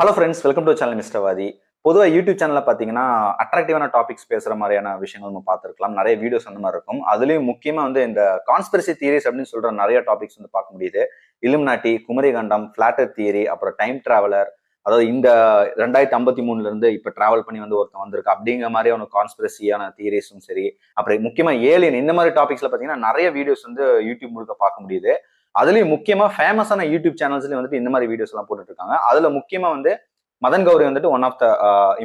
Hello friends, welcome to channel mister வாதி. பொதுவாக YouTube சேனலில் பார்த்தீங்கன்னா அட்ராக்டிவான டாபிக்ஸ் பேசுகிற மாதிரியான விஷயங்கள் நம்ம பார்த்துருக்கலாம். நிறைய வீடியோஸ் அந்த மாதிரி இருக்கும். அதுலேயும் முக்கியமாக வந்து இந்த கான்ஸ்பிரசி தியரிஸ் அப்படின்னு சொல்கிற நிறைய டாபிக்ஸ் வந்து பார்க்க முடியுது. இலுமினாட்டி, குமரிகண்டம், ஃபிளாட்டர் தியரி, அப்புறம் டைம் டிராவலர், அதாவது இந்த 2053 இப்போ டிராவல் பண்ணி வந்து ஒருத்தன் வந்திருக்கு அப்படிங்கிற மாதிரியான கான்ஸ்பிரசியான தியரிஸும் சரி, அப்புறம் முக்கியமாக ஏலியன் இந்த மாதிரி டாபிக்ஸில் பார்த்தீங்கன்னா நிறைய வீடியோஸ் வந்து யூடியூப் முழுக்க பார்க்க முடியுது. அதுலயும் முக்கியமா ஃபேமஸான யூடியூப் சேனல்ஸ்லயும் வந்துட்டு இந்த மாதிரி வீடியோஸ் எல்லாம் போட்டுட்டு இருக்காங்க. அதுல முக்கியமா வந்து மதன் கௌரி வந்துட்டு one of the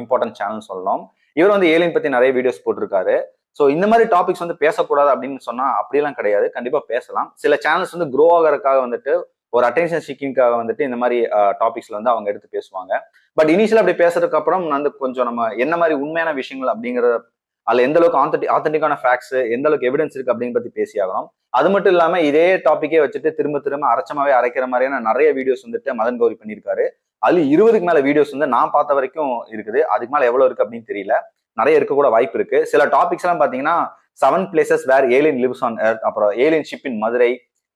important channel சொல்லலாம். இவர் வந்து ஏலியன் பத்தி நிறைய வீடியோஸ் போட்டிருக்காரு. ஸோ இந்த மாதிரி டாபிக்ஸ் வந்து பேசக்கூடாது அப்படின்னு சொன்னா அப்படியெல்லாம் கிடையாது, கண்டிப்பா பேசலாம். சில சேனல்ஸ் வந்து க்ரோ ஆகிறதுக்காக வந்துட்டு ஒரு அட்டென்ஷன் சீக்கிங்காக வந்துட்டு இந்த மாதிரி டாபிக்ஸ்ல வந்து அவங்க எடுத்து பேசுவாங்க. பட் இனிஷியலா அப்படி பேசுறதுக்கு அப்புறம் வந்து கொஞ்சம் நம்ம என்ன மாதிரி உண்மையான விஷயங்கள் அப்படிங்கிறத, அதுல எந்த அளவுக்கு ஆத்தென்டிக்கான ஃபேக்ட்ஸ், எந்த அளவுக்கு எவிடன்ஸ் இருக்கு அப்படின்னு பத்தி பேசி ஆகணும். அது மட்டும் இல்லாம இதே டாபிக்கே வச்சுட்டு திரும்ப திரும்ப அரைச்சமாவே அரைக்கிற மாதிரியான நிறைய வீடியோஸ் வந்துட்டு மதன் கௌரி பண்ணியிருக்காரு. அது 20க்கு மேல வீடியோஸ் வந்து நான் பார்த்த வரைக்கும் இருக்குது. அதுக்கு மேல எவ்வளவு இருக்கு அப்படின்னு தெரியல. நிறைய இருக்க கூட வாய்ப்பு இருக்கு. சில டாபிக்ஸ் எல்லாம் பாத்தீங்கன்னா 7 places where alien lives on earth, அப்புறம் alien ship in Madurai,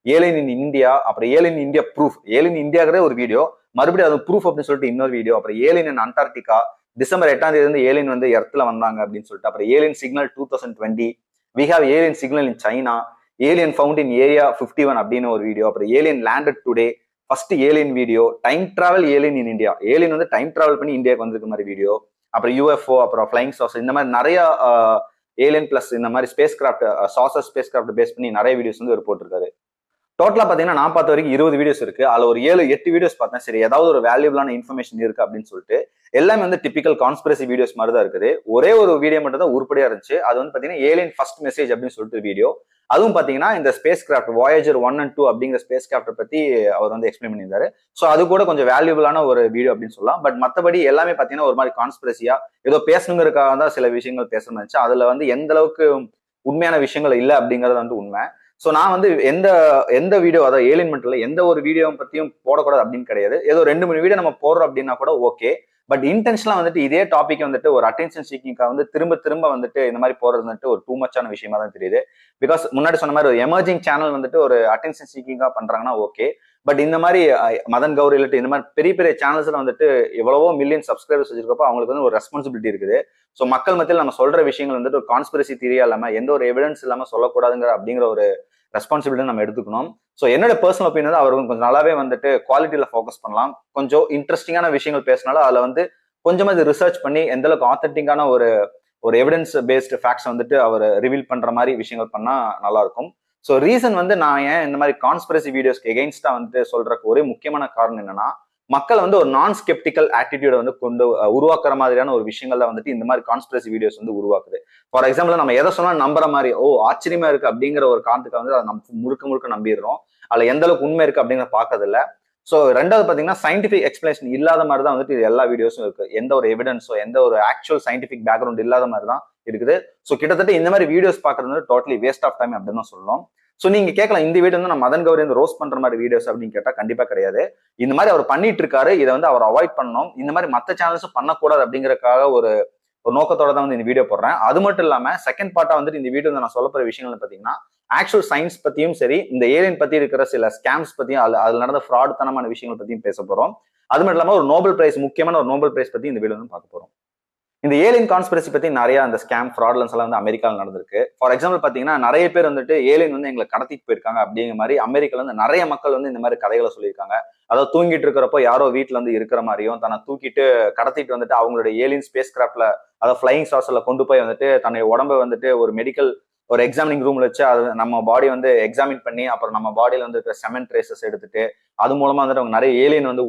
alien in India, அப்புறம் ஏலியன் இந்தியா ப்ரூஃப், ஏலியன் இந்தியாங்கிறதே ஒரு வீடியோ, மறுபடியும் அது ப்ரூஃப் அப்படின்னு சொல்லிட்டு இன்னொரு வீடியோ, அப்புறம் ஏலியன் இன் அண்டார்டிகா, டிசம்பர் 8ஆம் தேதி வந்து ஏலியன் வந்து எர்த்ல வந்தாங்க அப்படின்னு சொல்லிட்டு, அப்புறம் alien signal 2020, we have alien signal in China, alien found in area 51 அப்படின்னு ஒரு வீடியோ, அப்புறம் alien landed today, first alien video, time travel alien in India, alien வந்து டைம் டிராவல் பண்ணி இந்தியாவுக்கு வந்திருக்க மாதிரி வீடியோ, அப்புறம் யூஎஃப்ஓ, அப்புறம் ஃபிளைங் சாசர், இந்த மாதிரி நிறைய ஏலியன் பிளஸ் இந்த மாதிரி space craft, saucer space craft base பண்ணி நிறைய வீடியோஸ் வந்து அவர் போட்டிருக்காரு. டோட்டலா பாத்தீங்கன்னா நான் பார்த்த வரைக்கும் 20 வீடியோஸ் இருக்கு. அதுல ஒரு 7-8 வீடியோஸ் பார்த்தேன். சரி, ஏதாவது ஒரு வேல்யூபிளான இன்ஃபர்மேஷன் இருக்கு அப்படின்னு சொல்லிட்டு எல்லாமே வந்து டிபிக்கல் கான்ஸ்பிரசி வீடியோஸ் மாதிரி தான் இருக்குது. ஒரே ஒரு வீடியோ மட்டும் தான் உருப்படியா இருந்துச்சு. அது வந்து பாத்தீங்கன்னா ஏலியன் ஃபர்ஸ்ட் மெசேஜ் அப்படின்னு சொல்லிட்டு வீடியோ. அதுவும் பாத்தீங்கன்னா இந்த ஸ்பேஸ் கிராஃப்ட் வாயேஜர் 1 and 2 அப்படிங்கிற ஸ்பேஸ் கிராஃப்ட் பத்தி அவர் வந்து எக்ஸ்பிளைன் பண்ணியிருந்தாரு. ஸோ அது கூட கொஞ்சம் வேல்யூபிளான ஒரு வீடியோ அப்படின்னு சொல்லலாம். பட் மற்றபடி எல்லாமே பாத்தீங்கன்னா ஒரு மாதிரி கான்ஸ்பிரசியா ஏதோ பேசணுங்கிறதுக்காக தான் சில விஷயங்கள் பேசணும்னு இருந்துச்சு. அதுல வந்து எந்த அளவுக்கு உண்மையான விஷயங்கள் இல்லை அப்படிங்கறது வந்து உண்மை. ஸோ நான் வந்து எந்த எந்த வீடியோ, அதாவது ஏலியன் மட்டும் எந்த ஒரு வீடியோ பத்தியும் போடக்கூடாது அப்படின்னு கிடையாது. ஏதோ 2-3 வீடியோ நம்ம போடுறோம் அப்படின்னா கூட ஓகே. பட் இன்டென்ஷனலா வந்துட்டு இதே டாபிக் வந்துட்டு ஒரு அட்டென்ஷன் சீக்கிங்காக வந்து திரும்ப திரும்ப வந்துட்டு இந்த மாதிரி போறது வந்துட்டு ஒரு டூ மச்சான விஷயமா தான் தெரியுது. பிகாஸ் முன்னாடி சொன்ன மாதிரி ஒரு எமர்ஜிங் சேனல் வந்துட்டு ஒரு அட்டென்ஷன் சீக்கிங்கா பண்றாங்கன்னா ஓகே. பட் இந்த மாதிரி மதன் கௌரி இந்த மாதிரி பெரிய பெரிய சேனல்ஸ்ல வந்துட்டு எவ்வளவோ மில்லியன் சப்ஸ்கிரைபர்ஸ் வச்சிருக்கப்போ அவங்களுக்கு வந்து ஒரு ரெஸ்பான்சிபிலிட்டி இருக்குது. ஸோ மக்கள் மத்தியில் நம்ம சொல்ற விஷயங்கள் வந்துட்டு ஒரு கான்ஸ்பிரசி தியரியா இல்லாம எந்த ஒரு எவிடன்ஸ் இல்லாம சொல்லக்கூடாதுங்கிற அப்படிங்கிற ஒரு ரெஸ்பான்சிபிலிட்டி நம்ம எடுத்துக்கணும். ஸோ என்னோட பர்சனல் ஒப்பீனியன் அவர் கொஞ்சம் நல்லாவே வந்துட்டு குவாலிட்டியில ஃபோக்கஸ் பண்ணலாம். கொஞ்சம் இன்ட்ரெஸ்டிங்கான விஷயங்கள் பேசினாலும் அதுல வந்து கொஞ்சமா இது ரிசர்ச் பண்ணி எந்த அளவுக்கு ஆத்தென்டிக்கான ஒரு ஒரு எவிடன்ஸ் பேஸ்டு ஃபேக்ட்ஸ் வந்துட்டு அவர் ரிவீல் பண்ற மாதிரி விஷயங்கள் பண்ணா நல்லா இருக்கும். ஸோ ரீசன் வந்து நான் ஏன் இந்த மாதிரி கான்ஸ்பிரசி வீடியோஸ்க்கு எகெயின்ஸ்டா வந்துட்டு சொல்றதுக்கு ஒரே முக்கியமான காரணம் என்னன்னா, மக்கள் வந்து ஒரு நான் ஸ்கெப்டிக்கல் ஆட்டிடியூட வந்து கொண்டு உருவாக்குற மாதிரியான ஒரு விஷயங்கள்ல வந்துட்டு இந்த மாதிரி கான்ஸ்பிரசி வீடியோஸ் வந்து உருவாக்குது. ஃபார் எக்ஸாம்பிள், நம்ம எதை சொன்னா நம்புற மாதிரி, ஓ ஆச்சரியமா இருக்கு அப்படிங்கிற ஒரு காரணத்துக்கு வந்து அதை நம்ம முழுக்க முழுக்க நம்பிடுறோம். அதுல எந்த அளவுக்கு உண்மை இருக்கு அப்படிங்கிற பாக்குறது இல்ல. ஸோ ரெண்டாவது பாத்தீங்கன்னா சயின்டிபிக் எக்ஸ்பிளேஷன் இல்லாத மாதிரி தான் வந்துட்டு இது எல்லா வீடியோஸும் இருக்கு. எந்த ஒரு எவிடன்ஸோ எந்த ஒரு ஆக்சுவல் சயின்டிபிக் பேக்ரவுண்ட் இல்லாத மாதிரி தான் இருக்குது. ஸோ கிட்டத்தட்ட இந்த மாதிரி வீடியோஸ் பாக்குறது வந்து டோட்டலி வேஸ்ட் ஆஃப் டைம் அப்படின்னு தான் சொல்லணும். ஸோ நீங்க கேட்கலாம், இந்த வீடியோ வந்து நான் மதன் கௌரி வந்து ரோஸ்ட் பண்ற மாதிரி வீடியோஸ் அப்படின்னு கேட்டா கண்டிப்பா கிடையாது. இந்த மாதிரி அவர் பண்ணிட்டு இருக்காரு, இதை வந்து அவர் அவாய்ட் பண்ணணும். இந்த மாதிரி மற்ற சேனல்ஸும் பண்ணக்கூடாது அப்படிங்கறதுக்காக ஒரு ஒரு நோக்கத்தோட தான் வந்து இந்த வீடியோ போடுறேன். அது மட்டும் இல்லாம செகண்ட் பார்ட்டா வந்துட்டு இந்த வீடியோ நான் சொல்ல போற விஷயங்கள் பாத்தீங்கன்னா ஆக்சுவல் சயின்ஸ் பத்தியும் சரி, இந்த ஏலியன் பத்தி இருக்கிற சில ஸ்கேம்ஸ் பத்தியும் அதுல நடந்த ஃப்ராட் தனமான விஷயங்கள் பத்தியும் பேச போறோம். அது மட்டும் இல்லாம ஒரு நோபல் பிரைஸ், முக்கியமான ஒரு நோபல் பிரைஸ் பத்தி இந்த வீடியோ வந்து பார்க்க போறோம். இந்த ஏலியன் கான்ஸ்பிரசி பத்தி நிறைய அந்த ஸ்கேம் ஃப்ராட்லன்ஸ் எல்லாம் வந்து அமெரிக்காவில் நடந்திருக்கு. ஃபார் எக்ஸாம்பிள் பாத்தீங்கன்னா நிறைய பேர் வந்துட்டு ஏலியன் வந்து எங்களை கடத்திட்டு போயிருக்காங்க அப்படிங்கிற மாதிரி அமெரிக்கால வந்து நிறைய மக்கள் வந்து இந்த மாதிரி கதைகளை சொல்லியிருக்காங்க. அதாவது தூங்கிட்டு இருக்கிறப்போ யாரோ வீட்டுல வந்து இருக்கிற மாதிரியும் தன்னை தூக்கிட்டு கடத்திட்டு வந்துட்டு அவங்களுடைய ஏலியன் ஸ்பேஸ் கிராஃப்ட்ல, அதாவது ஃபிளைங் சாசர்ல கொண்டு போய் வந்துட்டு தன்னுடைய உடம்பை வந்துட்டு ஒரு மெடிக்கல் ஒரு எக்ஸாமினிங் ரூம்ல வச்சு அது நம்ம பாடி வந்து எக்ஸாமின் பண்ணி அப்புறம் நம்ம பாடியில வந்து இருக்கிற செமெண்ட் ட்ரேசஸ் எடுத்துட்டு அது மூலமா வந்துட்டு அவங்க நிறைய ஏலியன் வந்து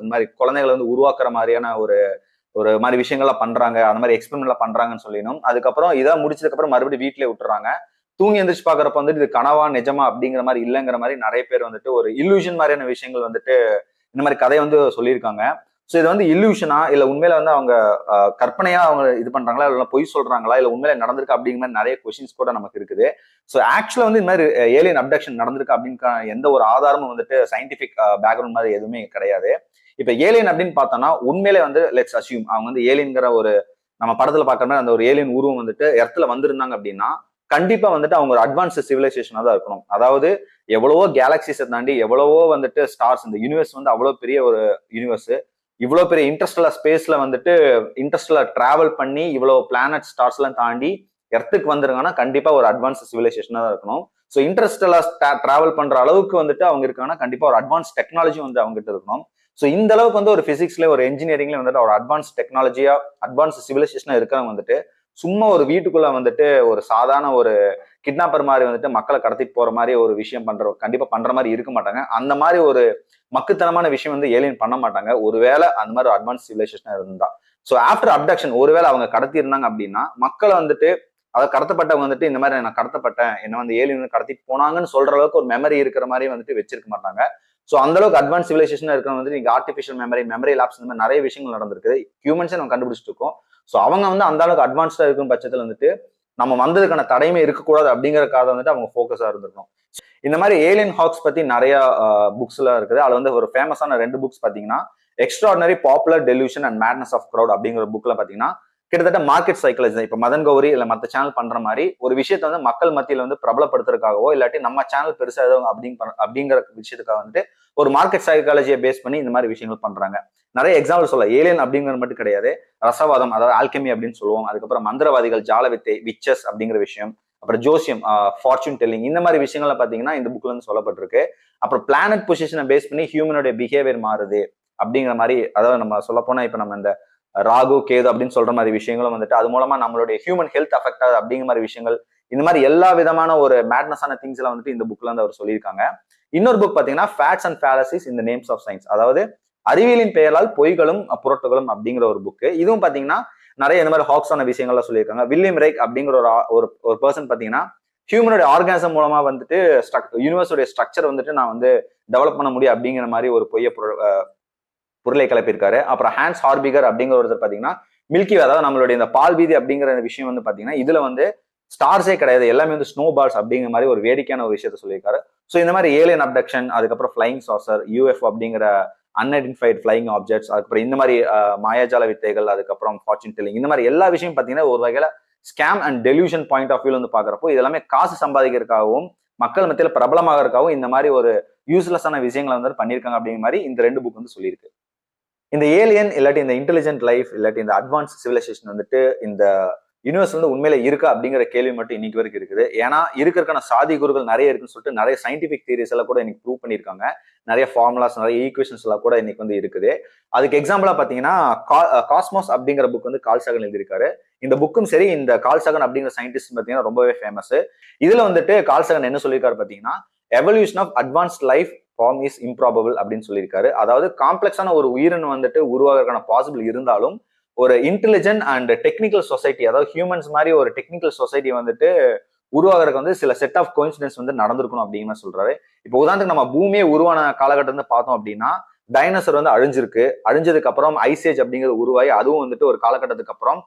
இந்த மாதிரி குழந்தைகளை வந்து உருவாக்குற மாதிரியான ஒரு ஒரு மாதிரி விஷயங்கள்லாம் பண்றாங்க, அந்த மாதிரி எக்ஸ்பெரிமெண்ட்லாம் பண்றாங்கன்னு சொல்லிடணும். அதுக்கப்புறம் இதை முடிச்சதுக்கு அப்புறம் மறுபடியும் வீட்டிலே விட்டுறாங்க. தூங்கி எந்திரிச்சு பாக்குறப்ப வந்துட்டு இது கனவா நிஜமா அப்படிங்கிற மாதிரி இல்லைங்கிற மாதிரி நிறைய பேர் வந்துட்டு ஒரு இல்லூஷன் மாதிரியான விஷயங்கள் வந்துட்டு இந்த மாதிரி கதையை வந்து சொல்லியிருக்காங்க. ஸோ இது வந்து இல்லூஷனா இல்ல உண்மையில வந்து அவங்க கற்பனையா அவங்க இது பண்றாங்களா, இல்ல பொய் சொல்றாங்களா, இல்ல உண்மையில நடந்திருக்கு அப்படிங்கிற மாதிரி நிறைய கொஸ்டின்ஸ் கூட நமக்கு இருக்குது. ஸோ ஆக்சுவலா வந்து இந்த மாதிரி ஏலியன் அப்டக்ஷன் நடந்திருக்கு அப்படின்னு எந்த ஒரு ஆதாரமும் வந்துட்டு சயின்டிபிக் பேக்ரவுண்ட் மாதிரி எதுவுமே கிடையாது. இப்ப ஏலியன் அப்படின்னு பார்த்தோம்னா உண்மையிலே வந்து லெட்ஸ் அசியூம் அவங்க வந்து ஏலியன்கிற ஒரு நம்ம படத்துல பாக்குற மாதிரி அந்த ஒரு ஏலியன் உருவம் வந்துட்டு எர்த்ல வந்திருந்தாங்க அப்படின்னா கண்டிப்பா வந்துட்டு அவங்க ஒரு அட்வான்ஸ் சிவிலைசேஷனா தான் இருக்கணும். அதாவது எவ்வளவோ கேலக்சிஸை தாண்டி எவ்வளவோ வந்துட்டு ஸ்டார்ஸ், இந்த யூனிவர்ஸ் வந்து அவ்வளவு பெரிய ஒரு யூனிவர்ஸ். இவ்வளவு பெரிய இன்டர்ஸ்டெல்லர் ஸ்பேஸ்ல வந்துட்டு இன்டர்ஸ்டெல்லர் டிராவல் பண்ணி இவ்வளவு பிளானட் ஸ்டார்ஸ் எல்லாம் தாண்டி எர்த்துக்கு வந்துருங்கன்னா கண்டிப்பா ஒரு அட்வான்ஸ் சிவிலைசேஷனா தான் இருக்கணும். ஸோ இன்டர்ஸ்டெல்லர் டிராவல் பண்ற அளவுக்கு வந்துட்டு அவங்க இருக்காங்கன்னா கண்டிப்பா ஒரு அட்வான்ஸ் டெக்னாலஜி வந்து அவங்க கிட்ட இருக்கணும். ஸோ இந்த அளவுக்கு வந்து ஒரு பிசிக்ஸ்ல ஒரு இன்ஜினியரிங்ல வந்துட்டு ஒரு அட்வான்ஸ் டெக்னாலஜியா அட்வான்ஸ் சிவிலைசேஷனா இருக்கிறவங்க வந்துட்டு சும்மா ஒரு வீட்டுக்குள்ள வந்துட்டு ஒரு சாதாரண ஒரு கிட்னாப்பர் மாதிரி வந்துட்டு மக்களை கடத்திட்டு போற மாதிரி ஒரு விஷயம் கண்டிப்பா பண்ற மாதிரி இருக்க மாட்டாங்க. அந்த மாதிரி ஒரு மக்குத்தனமான விஷயம் வந்து ஏலியன் பண்ண மாட்டாங்க, ஒருவேளை அந்த மாதிரி ஒரு அட்வான்ஸ் சிவிலைசேஷனா இருந்தா. ஸோ ஆஃப்டர் அப்டக்ஷன் ஒருவேளை அவங்க கடத்தி இருந்தாங்க அப்படின்னா மக்களை வந்துட்டு அதை கடத்தப்பட்டவங்க வந்துட்டு இந்த மாதிரி நான் கடத்தப்பட்டேன், என்ன வந்து ஏலியன் கடத்திட்டு போனாங்கன்னு சொல்ற அளவுக்கு ஒரு மெமரி இருக்கிற மாதிரி வந்துட்டு வச்சிருக்க மாட்டாங்க. ஸோ அந்த அளவுக்கு அட்வான்ஸ் சிவிலைசேஷன் இருக்கிற வந்து நீங்க ஆர்டிஃபிஷியல் மெமரி லேப்ஸ் இந்த மாதிரி நிறைய விஷயங்கள் நடந்திருக்கு, ஹியூமன்ஸே நம்ம கண்டுபிடிச்சிட்டு இருக்கோம். ஸோ அவங்க வந்து அந்த அளவுக்கு அட்வான்ஸ்டா இருக்கும் பட்சத்தில் வந்துட்டு நம்ம வந்ததுக்கான தடையுமே இருக்கக்கூடாது அப்படிங்கறக்காக வந்துட்டு அவங்க ஃபோக்கஸா இருந்திருக்கும். இந்த மாதிரி ஏலியன் ஹாக்ஸ் பத்தி நிறைய புக்ஸ் எல்லாம் இருக்குது. அதுல வந்து ஒரு ஃபேமஸான 2 புக்ஸ் பாத்தீங்கன்னா extraordinary popular delusion and madness of crowd அப்படிங்கிற புக்ல பாத்தீங்கன்னா கிட்டத்தட்ட மார்க்கெட் சைக்காலஜி தான். இப்ப மதன் கௌரி இல்ல மத்த சேனல் பண்ற மாதிரி ஒரு விஷயத்த வந்து மக்கள் மத்தியில வந்து பிரபலப்படுத்துறதுக்காகவோ இல்லாட்டி நம்ம சேனல் பெருசா எதுவும் அப்படிங்கிற விஷயத்துக்காக வந்துட்டு ஒரு மார்க்கெட் சைக்காலஜியை பேஸ் பண்ணி இந்த மாதிரி விஷயங்கள் பண்றாங்க. நிறைய எக்ஸாம்பிள் சொல்ல, ஏலியன் அப்படிங்கிறது மட்டும் கிடையாது, ரசவாதம் அதாவது ஆல்கெமி அப்படின்னு சொல்லுவோம், அதுக்கப்புறம் மந்திரவாதிகள், ஜாலவித்தை, விச்சஸ் அப்படிங்கிற விஷயம், அப்புறம் ஜோசியம், ஃபார்ச்சூன் டெல்லிங், இந்த மாதிரி விஷயங்கள்ல பாத்தீங்கன்னா இந்த புக்ல இருந்து சொல்லப்பட்டிருக்கு. அப்புறம் பிளானட் பொசிஷனை பேஸ் பண்ணி ஹியூமனுடைய பிஹேவியர் மாறுது அப்படிங்கிற மாதிரி, அதாவது நம்ம சொல்ல போனா இப்ப நம்ம இந்த ராகு கேது அப்படின்னு சொல்ற மாதிரி விஷயங்களும் வந்துட்டு அது மூலமா நம்மளுடைய ஹியூமன் ஹெல்த் அஃபெக்ட் ஆகுது அப்படிங்கிற மாதிரி விஷயங்கள், இந்த மாதிரி எல்லா விதமான ஒரு மேட்னஸான திங்ஸ் எல்லாம் வந்துட்டு இந்த புக்ல இருந்து அவர் சொல்லியிருக்காங்க. இன்னொரு புக் பாத்தீங்கன்னா facts and fallacies in the names of science, அதாவது அறிவியலின் பெயரால் பொய்களும் புரட்டுகளும் அப்படிங்கிற ஒரு புக். இதுவும் பாத்தீங்கன்னா நிறைய இந்த மாதிரி ஹாக்ஸான விஷயங்கள்லாம் சொல்லியிருக்காங்க. வில்லியம் ரைக் அப்படிங்கிற ஒரு பர்சன் பாத்தீங்கன்னா ஹியூமனுடைய ஆர்கானிசம் மூலமா வந்துட்டு யூனிவர்ஸோட ஸ்ட்ரக்சர் வந்துட்டு நான் வந்து டெவலப் பண்ண முடியும் அப்படிங்கிற மாதிரி ஒரு பொருளை கிளப்பியிருக்காரு. அப்புறம் ஹான்ஸ் ஹார்பிகர் அப்படிங்கிற ஒருத்தர் பாத்தீங்கன்னா மில்கி வே, அதாவது நம்மளுடைய இந்த பால் வீதி அப்படிங்கிற விஷயம் வந்து பாத்தீங்கன்னா இதுல வந்து ஸ்டார்ஸே கிடையாது, எல்லாமே வந்து ஸ்னோ பால்ஸ் அப்படிங்கிற மாதிரி ஒரு வேடிக்கையான ஒரு விஷயத்த சொல்லியிருக்காரு. ஸோ இந்த மாதிரி ஏலியன் அப்டக்ஷன், அதுக்கப்புறம் ஃபிளைங் சாசர், யூஎஃப்ஓ அப்படிங்கிற அன்ஐடென்டிஃபைட் ஃபிளைங் ஆப்ஜெக்ட்ஸ், அதுக்கப்புறம் இந்த மாதிரி மாயாஜால வித்தைகள், அதுக்கப்புறம் ஃபார்ச்சூன் டெல்லிங், இந்த மாதிரி எல்லா விஷயம் பாத்தீங்கன்னா ஒரு வகையில scam and delusion point of வியூல வந்து பாக்குறப்போ இதெல்லாமே காசு சம்பாதிக்கிறதுக்காகவும் மக்கள் மத்தியில பிரபலமாகறதுக்காகவும் இந்த மாதிரி ஒரு யூஸ்லெஸ்ஸான விஷயங்களை வந்து பண்ணியிருக்காங்க அப்படிங்கிற மாதிரி இந்த 2 புக் வந்து சொல்லியிருக்கு. இந்த ஏலியன் இல்லாட்டி இந்த இன்டெலிஜென்ட் லைஃப் இல்லாட்டி இந்த அட்வான்ஸ் சிவிலைசேஷன் வந்துட்டு இந்த யூனிவர்ஸ் வந்து உண்மையில இருக்கா அப்படிங்கிற கேள்வி மட்டும் இன்னைக்கு வரைக்கும் இருக்குது. ஏன்னா இருக்கிறதுக்கான சாத்தியக்கூறுகள் நிறைய இருக்குன்னு சொல்லிட்டு நிறைய சயின்டிபிக் தியரிஸ் எல்லாம் கூட இன்னைக்கு ப்ரூவ் பண்ணியிருக்காங்க. நிறைய ஃபார்முலாஸ், நிறைய ஈக்குவேஷன்ஸ் எல்லாம் கூட இன்னைக்கு வந்து இருக்குது. அதுக்கு எக்ஸாம்பிளா பாத்தீங்கன்னா காஸ்மோஸ் அப்படிங்கிற புக் வந்து கால் சாகன் எழுதியிருக்காரு. இந்த புக்கும் சரி, இந்த கால் சாகன் அப்படிங்கிற சயின்டிஸ்ட் பாத்தீங்கன்னா ரொம்பவே ஃபேமஸ். இதுல வந்துட்டு கால் சாகன் என்ன சொல்லியிருக்காரு பாத்தீங்கன்னா evolution of advanced life form is improbable அப்படின்னு சொல்லியிருக்காரு. அதாவது காம்ப்ளெக்ஸான ஒரு உயிரினம் வந்துட்டு உருவாகிறதுக்கான பாசிபிள் இருந்தாலும் ஒரு இன்டெலிஜென்ட் அண்ட் டெக்னிக்கல் சொசைட்டி, அதாவது ஹியூமன்ஸ் மாதிரி ஒரு டெக்னிக்கல் சொசைட்டி வந்துட்டு உருவாகிறதுக்கு வந்து சில செட் ஆஃப் கோயின்சிடன்ஸ் வந்து நடந்திருக்கணும் அப்படின்னு சொல்றாரு. இப்போ உதாரணத்துக்கு நம்ம பூமியே உருவான காலகட்டம் வந்து பார்த்தோம் அப்படின்னா டைனோசர் வந்து அழிஞ்சிருக்கு. அழிஞ்சதுக்கு அப்புறம் ஐசேஜ் அப்படிங்கிறது உருவாகி அதுவும் வந்துட்டு ஒரு காலகட்டத்துக்கு அப்புறம்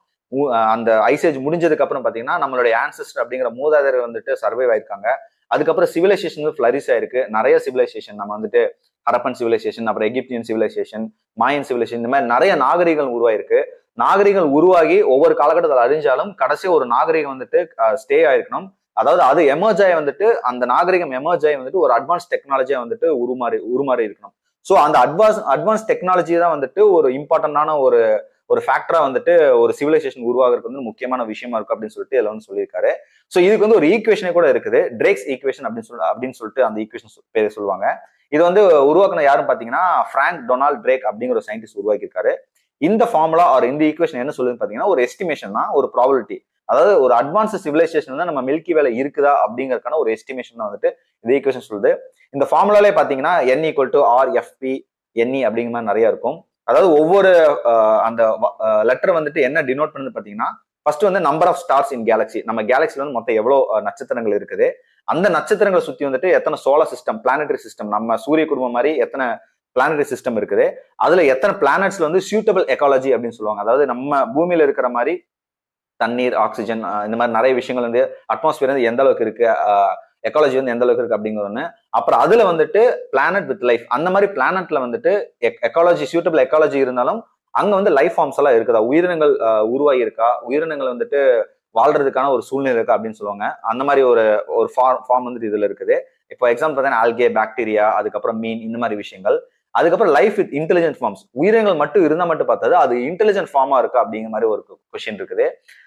அந்த ஐசேஜ் முடிஞ்சதுக்கு அப்புறம் பாத்தீங்கன்னா நம்மளுடைய ஆன்செஸ்டர் அப்படிங்கிற மூதாதையர் வந்துட்டு சர்வைவ் ஆயிருக்காங்க. அதுக்கப்புறம் சிவிலைசேஷன் வந்து ஃபிளரிஷ் ஆயிருக்கு. நிறைய சிவிலைசேஷன் நம்ம வந்துட்டு ஹரப்பன் சிவிலைசேஷன், அப்புறம் எகிப்தியன் சிவிலைசேஷன், மாயன் சிவிலைசேஷன், இந்த மாதிரி நிறைய நாகரிகங்கள் உருவாயிருக்கு. நாகரிகங்கள் உருவாகி ஒவ்வொரு காலகட்டத்தில் அழிஞ்சாலும் கடைசி ஒரு நாகரிகம் வந்துட்டு ஸ்டே ஆயிருக்கணும். அதாவது அது எமர்ஜ் ஆகி வந்துட்டு அந்த நாகரிகம் எமர்ஜ் ஆகி வந்துட்டு ஒரு அட்வான்ஸ் டெக்னாலஜியா வந்துட்டு உருமாறி இருக்கணும். ஸோ அந்த அட்வான்ஸ் டெக்னாலஜி தான் வந்துட்டு ஒரு இம்பார்ட்டன்டான ஒரு ஃபேக்டரா வந்துட்டு ஒரு சிவிலைசேஷன் உருவாகிறதுக்கு வந்து முக்கியமான விஷயமா இருக்கும் அப்படின்னு சொல்லிட்டு எல்லாம் வந்து சொல்லியிருக்காரு. ஸோ இதுக்கு வந்து ஒரு ஈக்குவேஷனே கூட இருக்குது, ட்ரேக்ஸ் ஈக்குவேஷன் அப்படின்னு சொல்லிட்டு அந்த ஈக்குவேஷன் பேரை சொல்லுவாங்க. இது வந்து உருவாக்குன யாரும் பாத்தீங்கன்னா பிராங்க் டொனால்ட் ட்ரேக் அப்படிங்கிற ஒரு சயின்டிஸ்ட் உருவாக்கியிருக்காரு. இந்த ஃபார்முலா ஆர் இந்த ஈக்குவேஷன் என்ன சொல்லுதுன்னு பாத்தீங்கன்னா ஒரு எஸ்டிமேஷன் தான், ஒரு ப்ராபபிலிட்டி. அதாவது ஒரு அட்வான்ஸ் சிவிலைசேஷன் வந்து நம்ம மில்கி வேலை இருக்குதா அப்படிங்கறதுக்கான ஒரு எஸ்டிமேஷன் தான் வந்துட்டு இந்த ஈக்குவேஷன் சொல்லுது. இந்த ஃபார்முலாலே பாத்தீங்கன்னா n = RFP NE அப்படிங்கிற மாதிரி நிறைய இருக்கும். அதாவது ஒவ்வொரு அந்த லெட்டர் வந்துட்டு என்ன டினோட் பண்ணுது பாத்தீங்கன்னா ஃபர்ஸ்ட் வந்து number of stars in galaxy, நம்ம கேலக்சில வந்து மொத்தம் எவ்வளவு நட்சத்திரங்கள் இருக்குது, அந்த நட்சத்திரங்களை சுத்தி வந்துட்டு எத்தனை சோலார் சிஸ்டம், பிளானட்டரி சிஸ்டம், நம்ம சூரிய குடும்பம் மாதிரி எத்தனை பிளானட்டரி சிஸ்டம் இருக்குது, அதுல எத்தனை பிளானட்ஸ்ல வந்து சூட்டபிள் எக்காலஜி அப்படின்னு சொல்லுவாங்க. அதாவது நம்ம பூமியில இருக்கிற மாதிரி தண்ணீர், ஆக்சிஜன், இந்த மாதிரி நிறைய விஷயங்கள் வந்து அட்மாஸ்பியர் வந்து எந்த அளவுக்கு இருக்கு, எக்காலஜி வந்து எந்த அளவுக்கு இருக்கு அப்படிங்கிறது. அப்புறம் அதுல வந்துட்டு பிளானட் வித் லைஃப், அந்த மாதிரி பிளானட்ல வந்துட்டு எக்காலஜி, சூட்டபிள் எக்காலஜி இருந்தாலும் அங்க வந்து லைஃப் ஃபார்ம்ஸ் எல்லாம் இருக்குதா, உயிரினங்கள் உருவாகி இருக்கா, உயிரினங்கள் வந்துட்டு வாழ்றதுக்கான ஒரு சூழ்நிலை இருக்கா அப்படின்னு சொல்லுவாங்க. அந்த மாதிரி ஒரு ஃபார்ம் வந்துட்டு இதுல இருக்குது. இப்போ எக்ஸாம்பிள் பார்த்தீங்கன்னா ஆல்கே, பாக்டீரியா, அதுக்கப்புறம் மீன், இந்த மாதிரி விஷயங்கள். அதுக்கப்புறம் லைஃப் வித் இன்டெலிஜென்ட் ஃபார்ம்ஸ், உயிரினங்கள் மட்டும் இருந்தா மட்டும் பார்த்தது அது இன்டெலிஜென்ட் ஃபார்மா இருக்கா அப்படிங்கிற மாதிரி ஒரு கொஸ்டின் இருக்குது.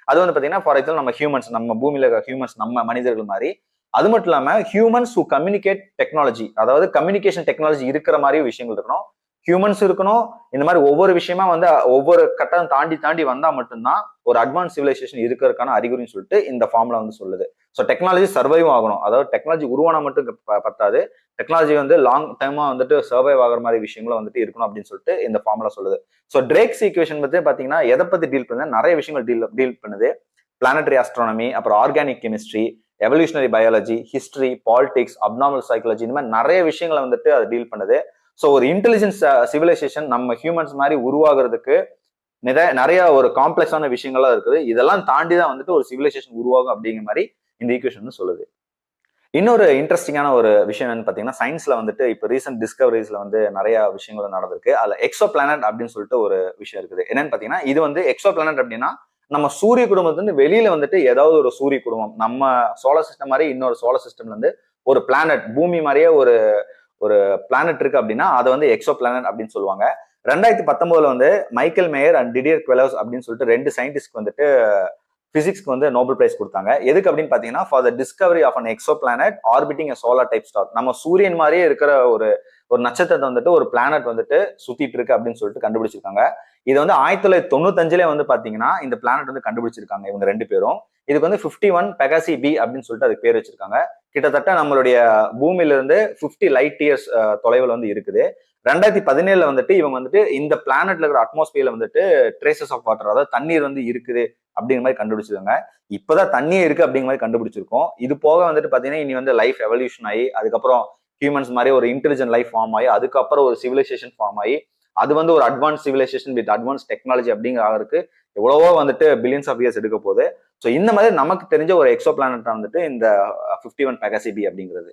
அது வந்து பாத்தீங்கன்னா ஃபார் எக்ஸாம்பிள் நம்ம ஹியூமன்ஸ், நம்ம பூமியில இருக்க ஹியூமன்ஸ், நம்ம மனிதர்கள் மாதிரி. அது மட்டும் இல்லாம ஹியூமன்ஸ் ஹூ கம்யூனிகேட் டெக்னாலஜி, அதாவது கம்யூனிகேஷன் டெக்னாலஜி இருக்கிற மாதிரி விஷயங்கள் இருக்கணும். ஹியூமன்ஸ் இருக்கணும். இந்த மாதிரி ஒவ்வொரு விஷயமா வந்து ஒவ்வொரு கட்டம் தாண்டி தாண்டி வந்தா மட்டும்தான் ஒரு அட்வான்ஸ் சிவிலைசேஷன் இருக்கிறதுக்கான அறிகுறின்னு சொல்லிட்டு இந்த ஃபார்முலா வந்து சொல்லுது. ஸோ டெக்னாலஜி சர்வைவ் ஆகணும், அதாவது டெக்னாலஜி உருவானா மட்டும் பத்தாது, டெக்னாலஜி வந்து லாங் டைமா வந்துட்டு சர்வைவ் ஆகிற மாதிரி விஷயங்களும் வந்துட்டு இருக்கணும் அப்படின்னு சொல்லிட்டு இந்த ஃபார்முலா சொல்லுது. ஸோ ட்ரேக்ஸ் ஈக்குவேஷன் பத்தி பாத்தீங்கன்னா எதை பத்தி டீல் பண்ணுது, நிறைய விஷயங்கள் டீல் பண்ணுது. பிளானட்டரி ஆஸ்ட்ரானமி, அப்புறம் organic chemistry, evolutionary biology, history, politics, abnormal psychology, இந்த மாதிரி நிறைய விஷயங்களை வந்துட்டு அது டீல் பண்ணுது. ஸோ ஒரு இன்டெலிஜென்ஸ் சிவிலைசேஷன் நம்ம ஹியூமன்ஸ் மாதிரி உருவாகிறதுக்கு நிறைய ஒரு காம்ப்ளெக்ஸான விஷயங்கள்லாம் இருக்குது. இதெல்லாம் தாண்டி தான் வந்துட்டு ஒரு சிவிலைசேஷன் உருவாகும் அப்படிங்கிற மாதிரி இந்த ஈக்குவேஷன் சொல்லுது. இன்னொரு இன்ட்ரெஸ்டிங்கான ஒரு விஷயம் என்னன்னு பாத்தீங்கன்னா, சயின்ஸ்ல வந்துட்டு இப்ப ரீசென்ட் டிஸ்கவரிஸ்ல வந்து நிறைய விஷயங்கள் நடந்திருக்கு. அதுல எக்ஸோ பிளானட் அப்படின்னு சொல்லிட்டு ஒரு விஷயம் இருக்குது. என்னன்னு பாத்தீங்கன்னா, இது வந்து எக்ஸோ பிளானட் அப்படின்னா நம்ம சூரிய குடும்பத்துல வெளியில வந்துட்டு ஏதாவது ஒரு சூரிய குடும்பம், நம்ம சோலார் சிஸ்டம் மாதிரி இன்னொரு சோலார் சிஸ்டம்ல இருந்து ஒரு பிளானட், பூமி மாதிரியே ஒரு ஒரு பிளானட் இருக்கு அப்படின்னா அதை வந்து எக்ஸோ பிளானட் அப்படின்னு சொல்லுவாங்க. 2019 வந்து மைக்கேல் மேயர் அண்ட் டிடியர் குவெலோஸ் அப்படின்னு சொல்லிட்டு 2 சயின்டிஸ்ட்க்கு வந்துட்டு பிசிக்ஸ்க்கு வந்து நோபல் பிரைஸ் கொடுத்தாங்க. எதுக்கு அப்படின்னு பாத்தீங்கன்னா, for the discovery of an exoplanet orbiting solar type star, நம்ம சூரியன் மாதிரியே இருக்கிற ஒரு நட்சத்திரத்தை வந்துட்டு ஒரு பிளானட் வந்துட்டு சுத்திட்டு இருக்கு அப்படின்னு சொல்லிட்டு கண்டுபிடிச்சிருக்காங்க. இது வந்து 1995 வந்து பாத்தீங்கன்னா இந்த பிளானட் வந்து கண்டுபிடிச்சிருக்காங்க இவங்க 2 பேரும். இதுக்கு வந்து 51 பெகாசி பி அப்படின்னு சொல்லிட்டு அதுக்கு பேர் வச்சிருக்காங்க. கிட்டத்தட்ட நம்மளுடைய பூமியில இருந்து 50 லைட் இயர்ஸ் தொலைவில் வந்து இருக்குது. 2017 வந்துட்டு இவங்க வந்துட்டு இந்த பிளானட்ல இருக்கிற அட்மாஸ்பியர்ல வந்துட்டு ட்ரேசஸ் ஆஃப் வாட்டர், அதாவது தண்ணீர் வந்து இருக்குது அப்படிங்கிற மாதிரி கண்டுபிடிச்சிருக்காங்க. இப்பதான் தண்ணியே இருக்கு அப்படிங்கிற மாதிரி கண்டுபிடிச்சிருக்கோம். இது போக வந்துட்டு பாத்தீங்கன்னா இனி வந்து லைஃப் எவல்யூஷன் ஆகி, அதுக்கப்புறம் ஹியூமன்ஸ் மாதிரி ஒரு இன்டெலிஜென்ட் லைஃப் ஃபார்ம் ஆகி, அதுக்கப்புறம் ஒரு சிவிலைசேஷன் ஃபார்ம் ஆகி, அது வந்து ஒரு advance civilisation with advance technology அப்படிங்கிற ஆகிறதுக்கு எவ்வளவோ வந்துட்டு பில்லியன்ஸ் ஆஃப் இயர்ஸ் எடுக்க போகுது. ஸோ இந்த மாதிரி நமக்கு தெரிஞ்ச ஒரு எக்ஸோ பிளானட் வந்துட்டு இந்த 51 பெகாசி பி அப்படிங்கிறது.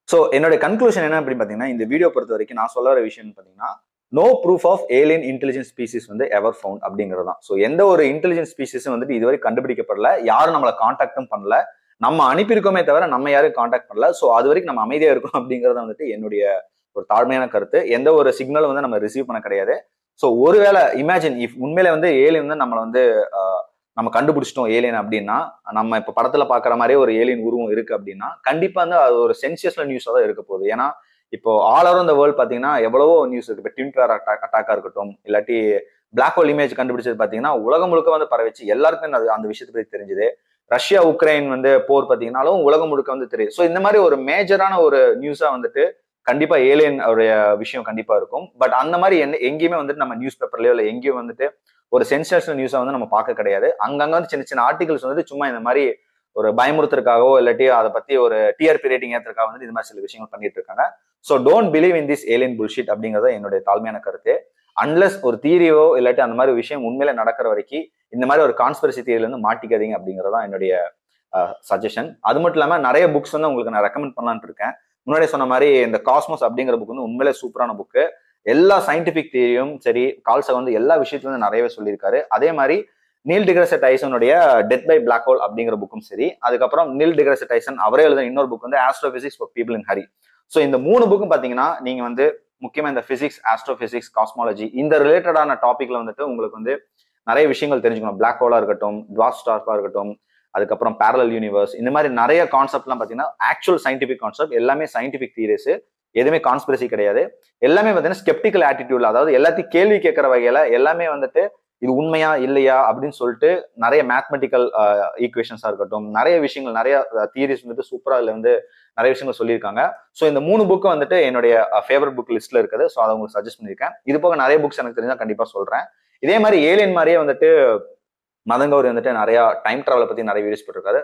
ஸோ என்னோட கன்க்ளூஷன் என்ன அப்படின்னு பாத்தீங்கன்னா, இந்த வீடியோ பொறுத்த வரைக்கும் நான் சொல்ல வர விஷயம் பாத்தீங்கன்னா, no proof of alien intelligence species வந்து எவர் ஃபவுண்ட் அப்படிங்கிறது தான். ஸோ எந்த ஒரு இன்டெலிஜென்ஸ் ஸ்பீசிஸும் வந்துட்டு இதுவரை கண்டுபிடிக்கப்படல, யாரும் நம்மளை கான்டாக்டும் பண்ணல, நம்ம அனுப்பியிருக்கோமே தவிர நம்ம யாரும் கான்டாக்ட் பண்ணல. ஸோ அது வரைக்கும் நம்ம அமைதியா இருக்கணும் அப்படிங்கறது வந்துட்டு என்னுடைய ஒரு தாழ்மையான கருத்து. எந்த ஒரு சிக்னலும் வந்து நம்ம ரிசீவ் பண்ண கிடையாது. ஸோ ஒருவேளை இமேஜின் இஃப் உண்மையில வந்து ஏலியன் வந்து நம்மளை வந்து நம்ம கண்டுபிடிச்சிட்டோம் ஏலியன் அப்படின்னா, நம்ம இப்ப படத்துல பாக்குற மாதிரியே ஒரு ஏலியன் உருவம் இருக்கு அப்படின்னா கண்டிப்பா வந்து அது ஒரு சென்சேஷனல் நியூஸா தான் இருக்க போகுது. ஏன்னா இப்போ ஆல் ஓவர் இந்த வேர்ல்டு பாத்தீங்கன்னா எவ்வளவோ நியூஸ் இருக்கு. இப்போ ட்வின் டவர் அட்டாக்கா இருக்கட்டும், இல்லாட்டி பிளாக் ஹோல் இமேஜ் கண்டுபிடிச்சது பாத்தீங்கன்னா உலகம் முழுக்க வந்து பரவிச்சு, எல்லாருக்கும் அந்த விஷயத்தை பத்தி தெரிஞ்சது. ரஷ்யா உக்ரைன் வந்து போர் பாத்தீங்கன்னாலும் உலகம் முழுக்க வந்து தெரியும். ஸோ இந்த மாதிரி ஒரு மேஜரான ஒரு நியூஸா வந்துட்டு கண்டிப்பா ஏலியன் உடைய விஷயம் கண்டிப்பா இருக்கும். பட் அந்த மாதிரி எங்கேயுமே வந்துட்டு நம்ம நியூஸ் பேப்பர்லயோ இல்லை எங்கேயும் வந்துட்டு ஒரு சென்சேஷனல் நியூஸா வந்து நம்ம பார்க்க கிடையாது. அங்கங்க வந்து சின்ன சின்ன ஆர்டிகல்ஸ் வந்து சும்மா இந்த மாதிரி ஒரு பயமுறுத்துறதுக்காகவோ இல்லாட்டி அதை பத்தி ஒரு டிஆர்பி ரேட்டிங் ஏற்றுறதுக்காக வந்து இந்த மாதிரி சில விஷயங்கள் பண்ணிட்டு இருக்காங்க. So don't believe in this alien bullshit அப்படிங்கறத என்னுடைய தாழ்மையான கருத்து. அன்லஸ் ஒரு தியரியோ இல்லாட்டி அந்த மாதிரி விஷயம் உண்மையில நடக்கிற வரைக்கும் இந்த மாதிரி ஒரு கான்ஸ்பிரசி தியரில இருந்து மாட்டிக்காதீங்க அப்படிங்கறதான் என்னுடைய சஜஷன். அது மட்டும் இல்லாம நிறைய புக்ஸ் வந்து உங்களுக்கு நான் ரெக்கமெண்ட் பண்ணலான்னு இருக்கேன். முன்னாடி சொன்ன மாதிரி இந்த காஸ்மோஸ் அப்படிங்கிற புக் வந்து உண்மையிலே சூப்பரான புக்கு. எல்லா சயின்டிபிக் தியரியும் சரி, கால்சா வந்து எல்லா விஷயத்துலயும் வந்து நிறையவே சொல்லியிருக்காரு. அதே மாதிரி நீல் டிகிரஸ் டைசனுடைய டெத் பை பிளாக் ஹோல் அப்படிங்கிற புக்கும் சரி, அதுக்கப்புறம் நீல் டிகிரஸ் டைசன் அவரே எழுத இன்னொரு புக் வந்து astrophysics for people in Hari. So இந்த 3 புக்கும் பாத்தீங்கன்னா நீங்க வந்து முக்கியமா இந்த பிசிக்ஸ், ஆஸ்ட்ரோபிசிக்ஸ், காஸ்மாலஜி இந்த ரிலேட்டடான டாபிக்ல வந்துட்டு உங்களுக்கு வந்து நிறைய விஷயங்கள் தெரிஞ்சுக்கணும். பிளாக் ஹோலா இருக்கட்டும், டுவார்ஃப் ஸ்டார்ஸா இருக்கட்டும், அதுக்கப்புறம் பேரலல் யூனிவர்ஸ், இந்த மாதிரி நிறைய கான்செப்ட்லாம் பாத்தீங்கன்னா ஆக்சுவல் சயின்டிபிக் கான்செப்ட், எல்லாமே சயின்டிபிக் தியரிஸ், எதுவுமே கான்ஸ்பிரசி கிடையாது. எல்லாமே பார்த்தீங்கன்னா ஸ்கெப்டிக்கல் ஆட்டிடியூட்ல, அதாவது எல்லாத்தையும் கேள்வி கேட்கிற வகையில எல்லாமே வந்துட்டு இது உண்மையா இல்லையா அப்படின்னு சொல்லிட்டு நிறைய மேத்மெட்டிக்கல் ஈக்குவேஷன்ஸா இருக்கட்டும், நிறைய விஷயங்கள், நிறைய தியரிஸ் வந்துட்டு சூப்பரா இதுல வந்து நிறைய விஷயங்கள் சொல்லியிருக்காங்க. ஸோ இந்த 3 புக்கு வந்துட்டு என்னுடைய ஃபேவரட் புக் லிஸ்ட்ல இருக்குது. ஸோ அதை உங்களுக்கு சஜஸ்ட் பண்ணியிருக்கேன். இது போக நிறைய புக்ஸ் எனக்கு தெரிஞ்சா கண்டிப்பா சொல்றேன். இதே மாதிரி ஏலியன் மாதிரியே வந்துட்டு மதன் கௌரி வந்துட்டு நிறைய டைம் டிராவலை பத்தி நிறைய வீடியோஸ் போட்டிருக்காரு.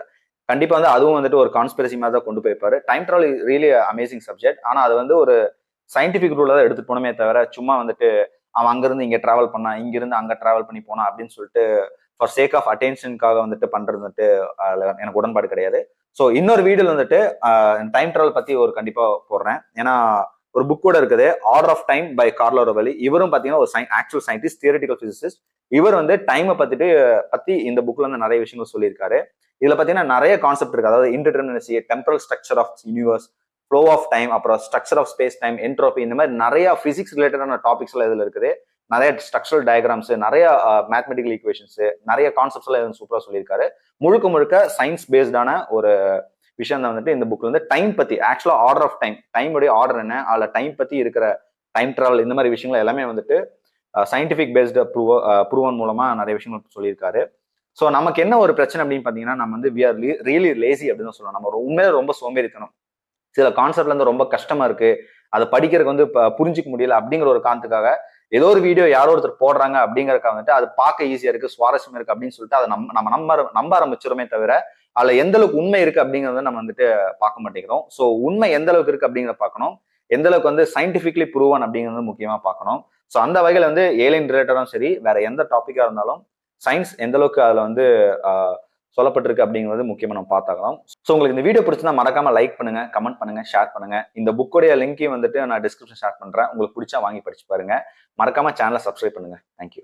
கண்டிப்பா வந்து அதுவும் வந்துட்டு ஒரு கான்ஸ்பிரசி மாதிரி தான் கொண்டு போயிருப்பாரு. Time travel really amazing subject. ஆனா அது வந்து ஒரு சயின்டிபிக் ரூல தான் எடுத்துட்டு போனமே தவிர சும்மா வந்துட்டு அவன் அங்கிருந்து இங்க டிராவல் பண்ணா, இங்கிருந்து அங்க டிராவல் பண்ணி போனா அப்படின்னு சொல்லிட்டு ஃபார் சேக் ஆஃப் அட்டென்ஷனுக்காக வந்துட்டு பண்றது வந்துட்டு எனக்கு உடன்பாடு கிடையாது. ஸோ இன்னொரு வீடியோல வந்துட்டு டைம் டிராவல் பத்தி ஒரு கண்டிப்பா போடுறேன். ஏன்னா ஒரு புக் கூட இருக்குது, order of time by Carlo Rovelli. இவரும் பாத்தீங்கன்னா ஒரு ஆக்சுவல் சயின்டிஸ்ட், தியரிட்டிக்கல் பிசிசிஸ்ட். இவர் வந்து டைமை பத்தி இந்த புக்ல வந்து நிறைய விஷயங்கள் சொல்லியிருக்காரு. இதுல பாத்தீங்கன்னா நிறைய கான்செப்ட் இருக்கு. அதாவது indeterminacy, temporal structure of universe, flow of time, அப்புறம் structure of space time, entropy, இந்த மாதிரி நிறைய பிசிக்ஸ் ரிலேட்டடான டாபிக்ஸ் எல்லாம் இதுல இருக்குது. நிறைய ஸ்ட்ரக்சரல் டயக்ராம்ஸ், நிறைய மேத்தமெட்டிக்கல் ஈக்குவேஷன்ஸ், நிறைய கான்செப்ட்ஸ் எல்லாம் சூப்பரா சொல்லியிருக்காரு. முழுக்க முழுக்க சயின்ஸ் பேஸ்டான ஒரு விஷயம் தான் வந்துட்டு இந்த புக்ல வந்து டைம் பத்தி, ஆக்சுவலா ஆர்டர் ஆஃப் டைம், டைமுடைய ஆர்டர் என்ன, அதுல டைம் பத்தி இருக்கிற டைம் டிராவல், இந்த மாதிரி விஷயங்கள் எல்லாமே வந்துட்டு சயின்டிபிக் பேஸ்டு ப்ரூவன் மூலமா நிறைய விஷயங்கள் சொல்லியிருக்காரு. ஸோ நமக்கு என்ன ஒரு பிரச்சனை அப்படின்னு பாத்தீங்கன்னா, நம்ம வந்து வி ஆர் ரியலி லேசி அப்படின்னு சொல்லலாம். நம்ம உண்மையில ரொம்ப சோம்பேறித்தனம். சில கான்செப்ட்ல இருந்து ரொம்ப கஷ்டமா இருக்கு, அதை படிக்கிறதுக்கு வந்து புரிஞ்சிக்க முடியல அப்படிங்கிற ஒரு காரணத்துக்காக ஏதோ ஒரு வீடியோ யாரோ ஒருத்தர் போடுறாங்க அப்படிங்கறதுக்காக வந்துட்டு அது பார்க்க ஈஸியா இருக்கு, சுவாரஸ்யமா இருக்கு அப்படின்னு சொல்லிட்டு அதை நம்ம நம்ப ஆரம்பிச்சிருமே தவிர அதுல எந்த அளவுக்கு உண்மை இருக்கு அப்படிங்கறத நம்ம வந்துட்டு பார்க்க மாட்டேங்கிறோம். ஸோ உண்மை எந்த அளவுக்கு இருக்கு அப்படிங்கிற பார்க்கணும், எந்த அளவுக்கு வந்து சயின்டிபிக்லி ப்ரூவன் அப்படிங்கிறது முக்கியமா பார்க்கணும். ஸோ அந்த வகையில வந்து ஏலியன் ரிலேட்டடும் சரி, வேற எந்த டாபிக்கா இருந்தாலும் சயின்ஸ் எந்த அளவுக்கு அதுல வந்து சொல்லப்பட்டிருக்கு அப்படிங்கிறது முக்கியமா நம்ம பார்த்தாகலாம். ஸோ உங்களுக்கு இந்த வீடியோ பிடிச்சிருந்தா மறக்காம லைக் பண்ணுங்க, கமெண்ட் பண்ணுங்க, ஷேர் பண்ணுங்க. இந்த புக்கோடைய லிங்கையும் வந்துட்டு நான் டிஸ்கிரிப்ஷன் ஷேர் பண்றேன். உங்களுக்கு பிடிச்சா வாங்கி படிச்சு பாருங்க. மறக்காம சேனலை சப்ஸ்கிரைப் பண்ணுங்க. தேங்க்யூ.